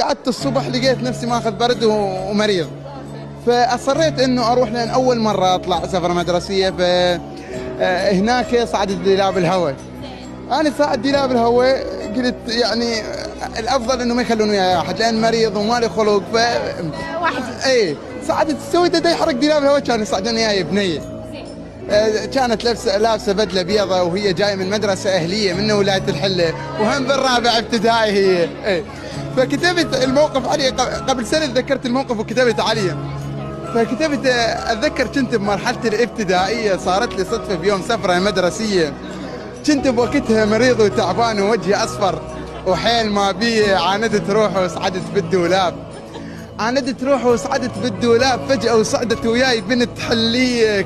قعدت الصبح لقيت نفسي ماخذ برد ومريض، فاصريت انه اروح لان اول مره اطلع سفره مدرسيه. فهناك صعدت ديلاب الهواء. انا صعد ديلاب الهواء قلت يعني الافضل انه ما يخلون وياي احد لان مريض ومالي خلق. واحد اي صعدت السويدة دا يحرق ديلاب الهواء، كانوا يصعدون وياي بنيه. كانت لابسه بدله بيضة وهي جايه من مدرسه اهليه من ولايه الحله وهم بالرابع ابتدائي هي. فكتبت الموقف عليه قبل سنه، تذكرت الموقف وكتبت عليه. فكتبت اتذكر كنت بمرحله الابتدائيه، صارت لي صدفه بيوم سفره مدرسيه، كنت بوقتها مريض وتعبان ووجهي اصفر وحيل ما بي، عاندت روحي وصعدت بالدولاب. عاندت روحي وصعدت بالدولاب، فجأة وصعدت وياي بنت حلية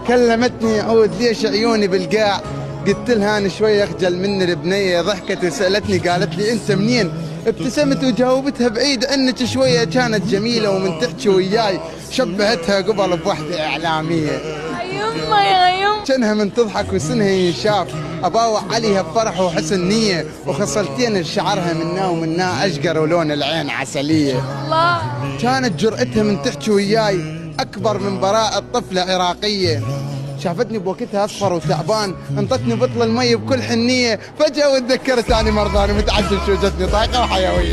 كلمتني عود ليش عيوني بالقاع. قلت لها انا شوي اخجل من البنية، ضحكت وسألتني قالت لي انت منين؟ ابتسمت وجاوبتها بعيد عنك شوية، كانت جميلة ومن تحكي وياي شبهتها قبل بوحدة اعلامية. يما يا يما كانها من تضحك وسنها ينشاف، اباوع عليها بفرح وحسن نية، وخصلتين شعرها منا ومنا اشقر ولون العين عسلية. الله، كانت جرأتها من تحكي وياي اكبر من براءة طفلة عراقية. شافتني بوقتها اصفر وتعبان، انطتني بطل المي بكل حنية. فجأة وتذكرت اني مرضاني متعجب، شو جتني طاقة وحيوية.